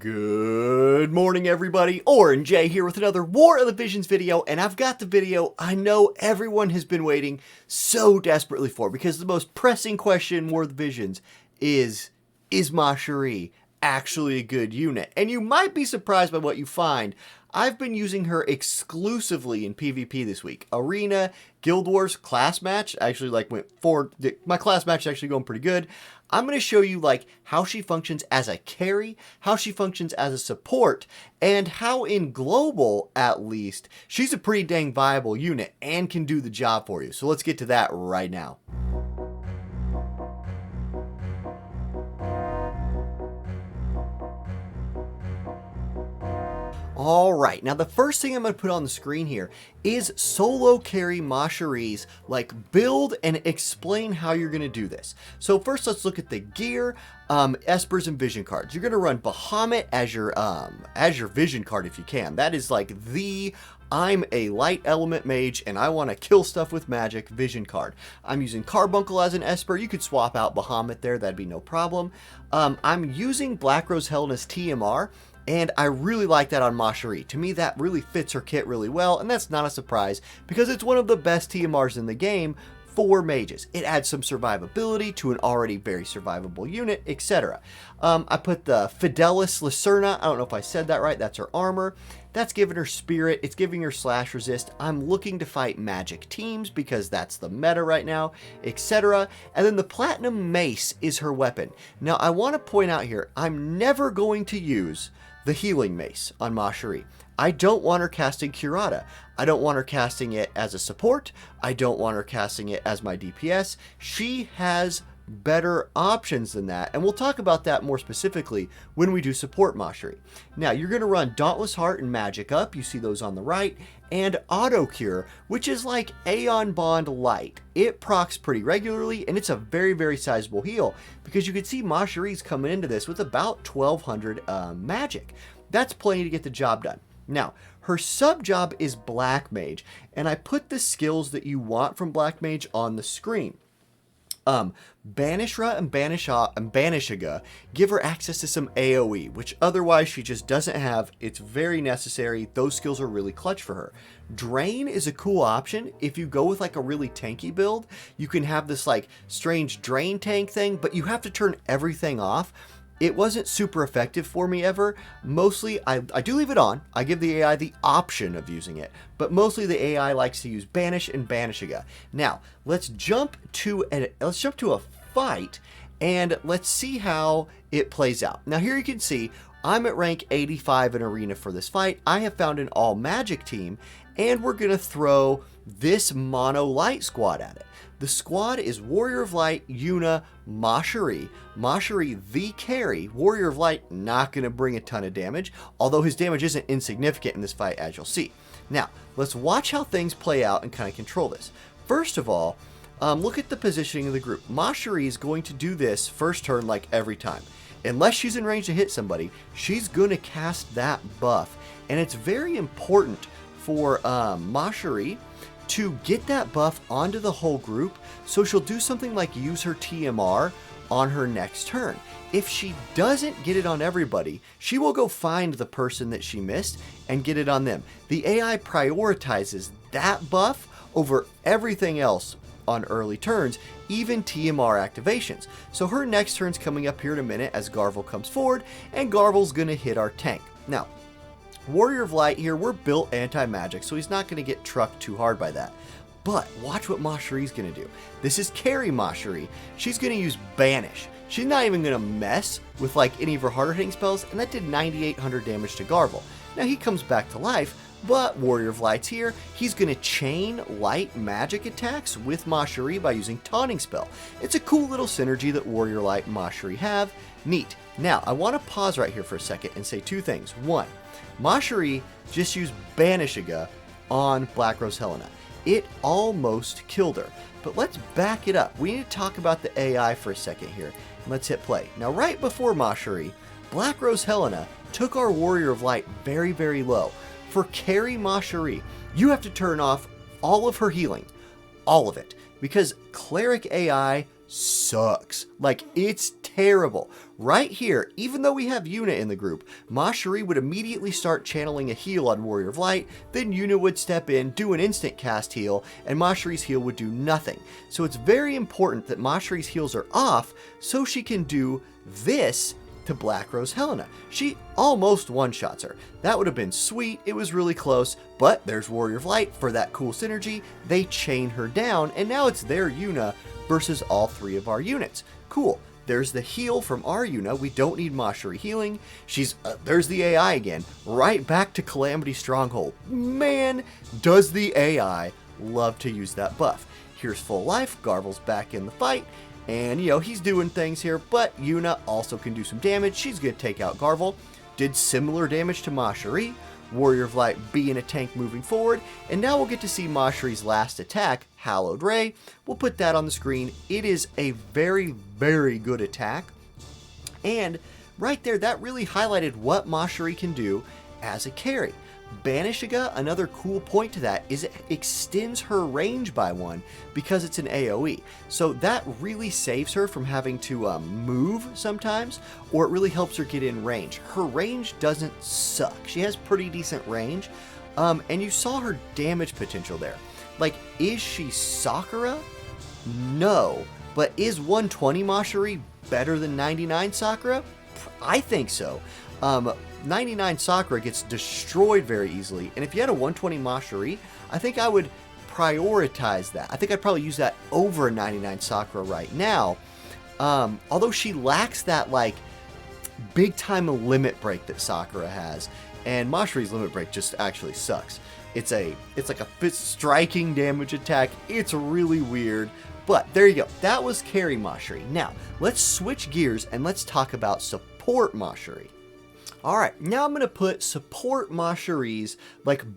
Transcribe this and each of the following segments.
Good morning, everybody. Orin J here with another War of the Visions video, and I've got the video I know everyone has been waiting so desperately for, because the most pressing question in War of the Visions is Macherie actually a good unit? And you might be surprised by what you find. I've been using her exclusively in PvP this week. Arena, Guild Wars, class match. I actually went forward. My class match is actually going pretty good. I'm going to show you how she functions as a carry, how she functions as a support, and how in global, at least, she's a pretty dang viable unit and can do the job for you. So let's get to that right now. Alright, now the first thing I'm going to put on the screen here is solo carry Macherie's build and explain how you're going to do this. So first let's look at the gear, espers, and vision cards. You're going to run Bahamut as your vision card if you can. That is I'm a light element mage and I want to kill stuff with magic vision card. I'm using Carbuncle as an esper. You could swap out Bahamut there, that'd be no problem. I'm using Black Rose Helena's TMR. And I really like that on Macherie. To me, that really fits her kit really well, and that's not a surprise because it's one of the best TMRs in the game for mages. It adds some survivability to an already very survivable unit, etc. I put the Fidelis Lucerna. I don't know if I said that right. That's her armor. That's giving her spirit. It's giving her slash resist. I'm looking to fight magic teams because that's the meta right now, etc. And then the Platinum Mace is her weapon. Now, I want to point out here, I'm never going to use the healing mace on Macherie. I don't want her casting Curata. I don't want her casting it as a support. I don't want her casting it as my DPS. She has better options than that, and we'll talk about that more specifically when we do support Macherie. Now, you're going to run Dauntless Heart and Magic Up. You see those on the right. And Auto Cure, which is like Aeon Bond Light. It procs pretty regularly, and it's a very, very sizable heal, because you can see Macherie's coming into this with about 1200 magic. That's plenty to get the job done. Now, her sub job is Black Mage, and I put the skills that you want from Black Mage on the screen. Banishra and Banishaga give her access to some AoE, which otherwise she just doesn't have. It's very necessary. Those skills are really clutch for her. Drain is a cool option. If you go with a really tanky build, you can have this strange drain tank thing, but you have to turn everything off. It wasn't super effective for me ever. Mostly, I do leave it on. I give the AI the option of using it, but mostly the AI likes to use Banish and Banishaga. Now, let's jump to a fight, and let's see how it plays out. Now, here you can see I'm at rank 85 in Arena for this fight. I have found an all magic team, and we're gonna throw this mono light squad at it. The squad is Warrior of Light, Yuna, Macherie. Macherie, the carry. Warrior of Light, not going to bring a ton of damage, although his damage isn't insignificant in this fight, as you'll see. Now, let's watch how things play out and kind of control this. First of all, look at the positioning of the group. Macherie is going to do this first turn every time. Unless she's in range to hit somebody, she's going to cast that buff. And it's very important for Macherie to get that buff onto the whole group, so she'll do something like use her TMR on her next turn. If she doesn't get it on everybody, she will go find the person that she missed and get it on them. The AI prioritizes that buff over everything else on early turns, even TMR activations. So her next turn's coming up here in a minute as Garvel comes forward, and Garvel's gonna hit our tank. Now, Warrior of Light here, we're built anti-magic, so he's not going to get trucked too hard by that. But watch what Macherie's going to do. This is carry Macherie. She's going to use Banish. She's not even going to mess with any of her harder hitting spells, and that did 9,800 damage to Garvel. Now he comes back to life, but Warrior of Light's here. He's going to chain light magic attacks with Macherie by using Taunting Spell. It's a cool little synergy that Warrior Light and Macherie have. Neat. Now, I want to pause right here for a second and say two things. One, Macherie just used Banishaga on Black Rose Helena. It almost killed her. But let's back it up. We need to talk about the AI for a second here. Let's hit play. Now, right before Macherie, Black Rose Helena took our Warrior of Light very, very low. For carry Macherie, you have to turn off all of her healing. All of it. Because Cleric AI sucks. It's terrible. Right here, even though we have Yuna in the group, Macherie would immediately start channeling a heal on Warrior of Light, then Yuna would step in, do an instant cast heal, and Macherie's heal would do nothing. So it's very important that Macherie's heals are off so she can do this to Black Rose Helena. She almost one-shots her. That would have been sweet, it was really close, but there's Warrior of Light for that cool synergy. They chain her down, and now it's their Yuna versus all 3 of our units. Cool. There's the heal from our Yuna. We don't need Macherie healing. There's the AI again. Right back to Calamity Stronghold. Man, does the AI love to use that buff. Here's full life. Garvel's back in the fight. And, he's doing things here, but Yuna also can do some damage. She's going to take out Garvel. Did similar damage to Macherie. Warrior of Light being a tank moving forward. And now we'll get to see Macherie's last attack, Hallowed Ray. We'll put that on the screen. It is a very, very good attack. And right there, that really highlighted what Macherie can do as a carry. Banishiga, another cool point to that is it extends her range by 1 because it's an AoE. So that really saves her from having to move sometimes, or it really helps her get in range. Her range doesn't suck. She has pretty decent range, and you saw her damage potential there. Like, is she Sakura? No. But is 120 Macherie better than 99 Sakura? I think so. 99 Sakura gets destroyed very easily, and if you had a 120 Macherie, I think I would prioritize that. I think I'd probably use that over 99 Sakura right now, although she lacks that, like, big-time limit break that Sakura has, and Macherie's limit break just actually sucks. It's like a striking damage attack. It's really weird, but there you go. That was carry Macherie. Now, let's switch gears, and let's talk about support Macherie. Alright, now I'm going to put support Macherie's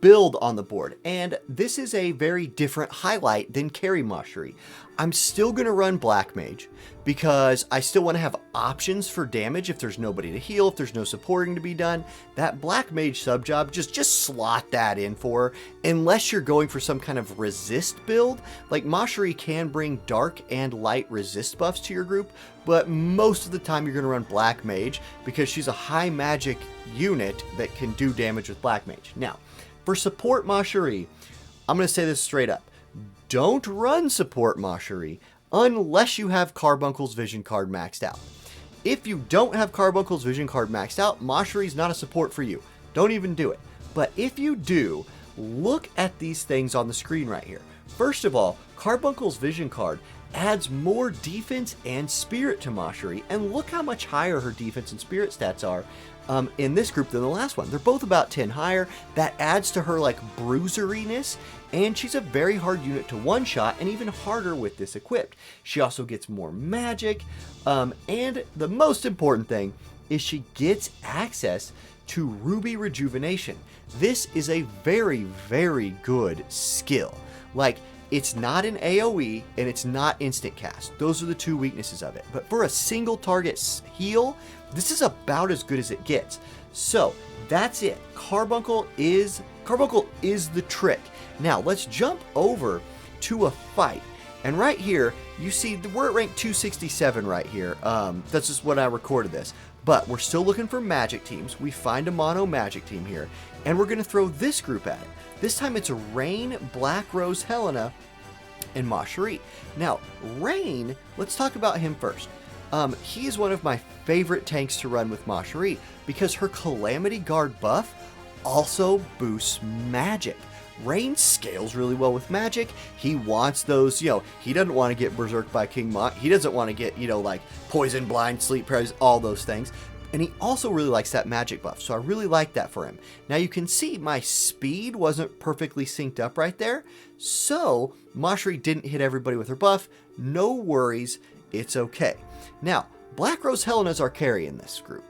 build on the board, and this is a very different highlight than carry Macherie. I'm still going to run Black Mage because I still want to have options for damage if there's nobody to heal, if there's no supporting to be done. That Black Mage sub job, just slot that in for her, unless you're going for some kind of resist build. Like, Macherie can bring dark and light resist buffs to your group, but most of the time you're going to run Black Mage because she's a high magic unit that can do damage with Black Mage. Now, for support Macherie, I'm going to say this straight up. Don't run support Macherie unless you have Carbuncle's Vision card maxed out. If you don't have Carbuncle's Vision card maxed out, Macherie's not a support for you. Don't even do it. But if you do, look at these things on the screen right here. First of all, Carbuncle's Vision card adds more defense and spirit to Macherie, and look how much higher her defense and spirit stats are in this group than the last one. They're both about 10 higher. That adds to her bruiseriness, and she's a very hard unit to one-shot, and even harder with this equipped. She also gets more magic, and the most important thing is she gets access to Ruby Rejuvenation. This is a very, very good skill. It's not an AoE, and it's not instant cast. Those are the 2 weaknesses of it. But for a single target heal, this is about as good as it gets. So that's it. Carbuncle is the trick. Now let's jump over to a fight. And right here, you see we're at rank 267 right here. That's just when I recorded this. But we're still looking for magic teams. We find a mono magic team here, and we're going to throw this group at it. This time it's Rain, Black Rose Helena, and Macherie. Now, Rain, let's talk about him first. He is one of my favorite tanks to run with Macherie because her Calamity Guard buff also boosts magic. Rain scales really well with magic. He wants those, he doesn't want to get berserked by King Mont. He doesn't want to get, poison, blind, sleep paralysis, all those things. And he also really likes that magic buff, so I really like that for him. Now you can see my speed wasn't perfectly synced up right there, so Macherie didn't hit everybody with her buff. No worries, it's okay. Now, Black Rose Helena's our carry in this group.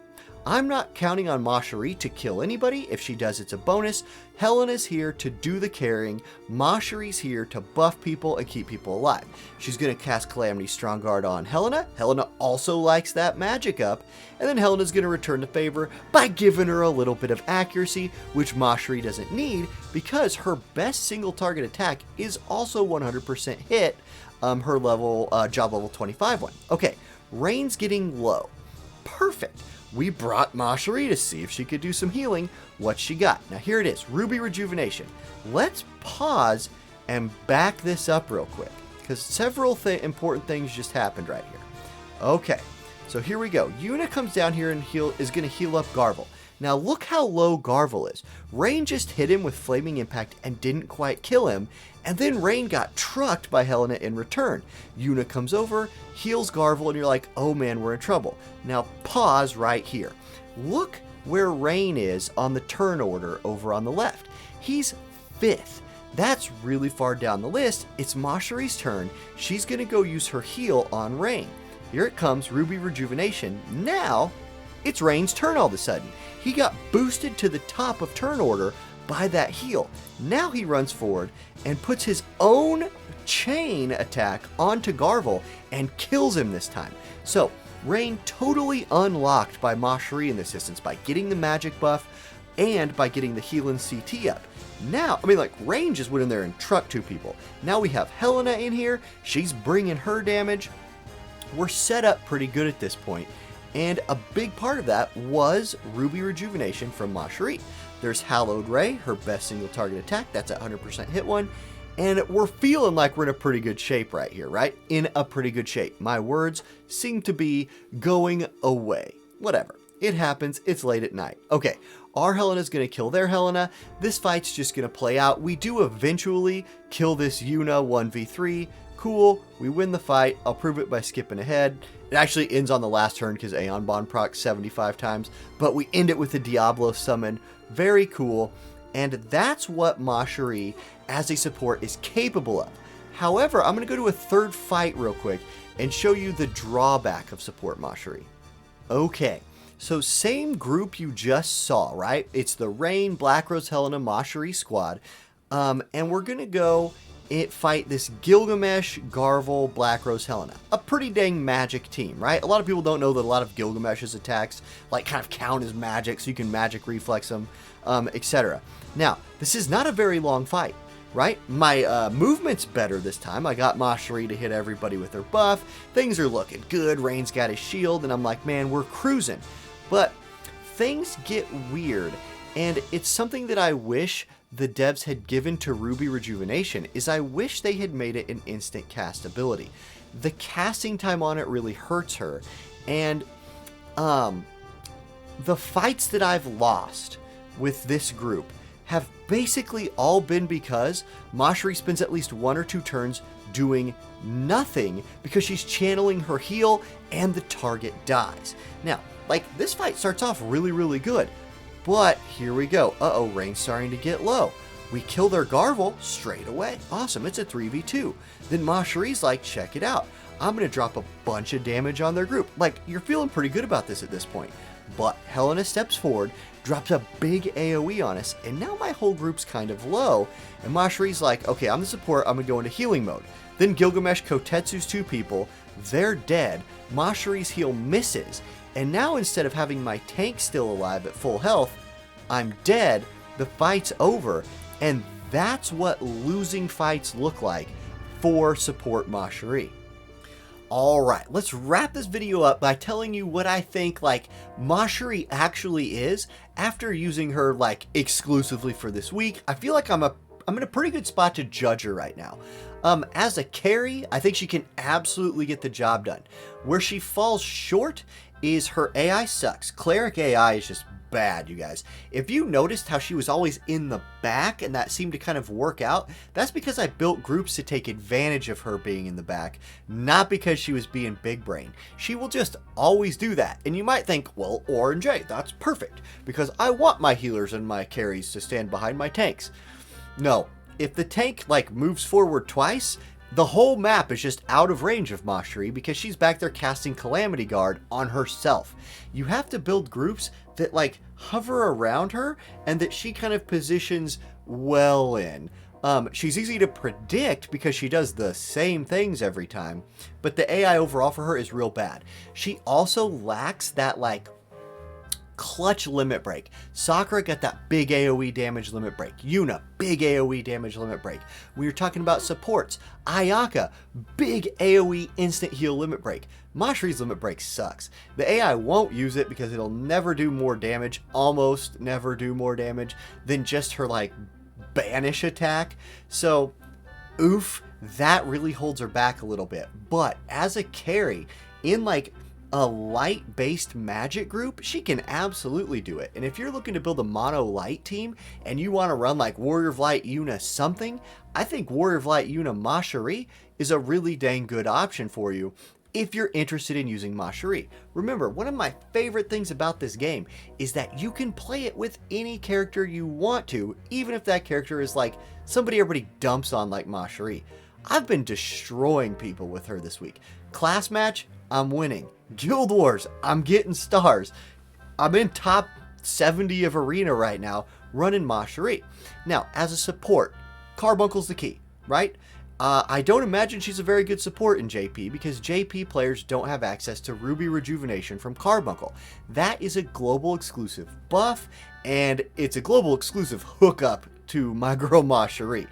I'm not counting on Macherie to kill anybody. If she does, it's a bonus. Helena's here to do the carrying. Macherie's here to buff people and keep people alive. She's going to cast Calamity Strongguard on Helena. Helena also likes that magic up. And then Helena's going to return the favor by giving her a little bit of accuracy, which Macherie doesn't need because her best single target attack is also 100% hit, her job level 25 one. Okay. Rain's getting low. Perfect. We brought Macherie to see if she could do some healing. What she got? Now here it is, Ruby Rejuvenation. Let's pause and back this up real quick, because several important things just happened right here. Okay, so here we go. Yuna comes down here and is going to heal up Garvel. Now look how low Garvel is. Rain just hit him with Flaming Impact and didn't quite kill him, and then Rain got trucked by Helena in return. Yuna comes over, heals Garvel, and you're like, oh man, we're in trouble. Now pause right here. Look where Rain is on the turn order over on the left. He's 5th. That's really far down the list. It's Macherie's turn. She's going to go use her heal on Rain. Here it comes, Ruby Rejuvenation. Now it's Rain's turn all of a sudden. He got boosted to the top of turn order by that heal. Now he runs forward and puts his own chain attack onto Garvel and kills him this time. So Rain totally unlocked by Macherie in this instance by getting the magic buff and by getting the heal and CT up. Now, I mean, like, Rain just went in there and trucked 2 people. Now we have Helena in here. She's bringing her damage. We're set up pretty good at this point. And a big part of that was Ruby Rejuvenation from Macherie. There's Hallowed Ray, her best single target attack. That's a 100% hit one. And we're feeling like we're in a pretty good shape right here, right? In a pretty good shape. My words seem to be going away. Whatever. It happens. It's late at night. Okay, our Helena's going to kill their Helena. This fight's just going to play out. We do eventually kill this Yuna 1v3. Cool, we win the fight. I'll prove it by skipping ahead. It actually ends on the last turn because Aeon Bond procs 75 times, but we end it with the Diablo summon. Very cool, and that's what Macherie as a support is capable of. However, I'm going to go to a third fight real quick and show you the drawback of support Macherie. Okay, so same group you just saw, right? It's the Rain, Black Rose, Helena, Macherie squad, and we're going to go fight this Gilgamesh, Garvel, Black Rose, Helena. A pretty dang magic team, right? A lot of people don't know that a lot of Gilgamesh's attacks like kind of count as magic, so you can magic reflex them, etc. Now, this is not a very long fight, right? My movement's better this time. I got Macherie to hit everybody with her buff. Things are looking good. Rain's got his shield, and I'm like, man, we're cruising. But things get weird, and it's something that I wish the devs had given to Ruby Rejuvenation, is I wish they had made it an instant cast ability. The casting time on it really hurts her, and the fights that I've lost with this group have basically all been because Macherie spends at least 1 or 2 turns doing nothing because she's channeling her heal and the target dies. Now, like, this fight starts off really, really good. But here we go. Uh-oh, Rain's starting to get low. We kill their Garvel straight away. Awesome, it's a 3v2. Then Macherie's like, check it out. I'm going to drop a bunch of damage on their group. Like, you're feeling pretty good about this at this point. But Helena steps forward, drops a big AoE on us, and now my whole group's kind of low. And Macherie's like, okay, I'm the support, I'm going to go into healing mode. Then Gilgamesh Kotetsu's 2 people. They're dead. Macherie's heal misses. And now instead of having my tank still alive at full health, I'm dead, the fight's over, and that's what losing fights look like for support Macherie. Alright, let's wrap this video up by telling you what I think, like, Macherie actually is after using her, like, exclusively for this week. I feel like I'm in a pretty good spot to judge her right now. As a carry, I think she can absolutely get the job done. Where she falls short is her AI sucks. Cleric AI is just bad, you guys. If you noticed how she was always in the back and that seemed to kind of work out, that's because I built groups to take advantage of her being in the back, not because she was being big brain. She will just always do that. And you might think, well, Orange A, that's perfect, because I want my healers and my carries to stand behind my tanks. No, if the tank like moves forward twice, the whole map is just out of range of Macherie because she's back there casting Calamity Guard on herself. You have to build groups that like hover around her and that she kind of positions well in. She's easy to predict because she does the same things every time, but the AI overall for her is real bad. She also lacks that like clutch limit break. Sakura got that big AoE damage limit break. Yuna, big AoE damage limit break. We were talking about supports. Ayaka, big AoE instant heal limit break. Macherie's limit break sucks. The AI won't use it because it'll never do more damage, almost never do more damage than just her like banish attack. So, oof, that really holds her back a little bit. But as a carry, in like a light-based magic group, she can absolutely do it. And if you're looking to build a mono light team and you want to run like Warrior of Light Yuna something, I think Warrior of Light Yuna Macherie is a really dang good option for you if you're interested in using Macherie. Remember, one of my favorite things about this game is that you can play it with any character you want to, even if that character is like somebody everybody dumps on like Macherie. I've been destroying people with her this week. Class match, I'm winning. Guild Wars, I'm getting stars. I'm in top 70 of Arena right now, running Macherie. Now, as a support, Carbuncle's the key, right? I don't imagine she's a very good support in JP because JP players don't have access to Ruby Rejuvenation from Carbuncle. That is a global exclusive buff, and it's a global exclusive hookup to my girl Macherie.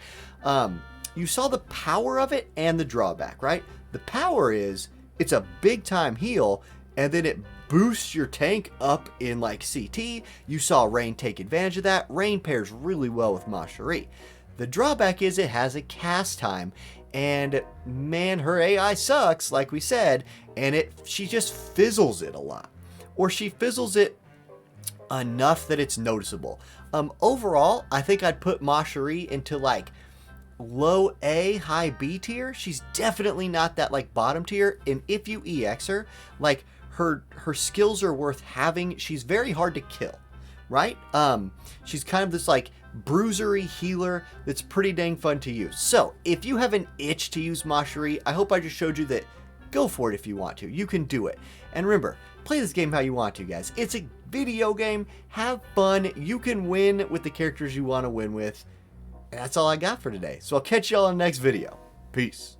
You saw the power of it and the drawback, right? The power is it's a big time heal, and then it boosts your tank up in like CT. You saw Rain take advantage of that. Rain pairs really well with Macherie. The drawback is it has a cast time, and man, her AI sucks, like we said, and she just fizzles it a lot. Or she fizzles it enough that it's noticeable. Overall, I think I'd put Macherie into like low A, high B tier. She's definitely not that like bottom tier, and if you EX her, like her skills are worth having. She's very hard to kill, right? She's kind of this like bruisery healer that's pretty dang fun to use. So if you have an itch to use Macherie, I hope I just showed you that go for it if you want to. You can do it. And remember, play this game how you want to, guys. It's a video game. Have fun. You can win with the characters you want to win with. And that's all I got for today. So I'll catch y'all in the next video. Peace.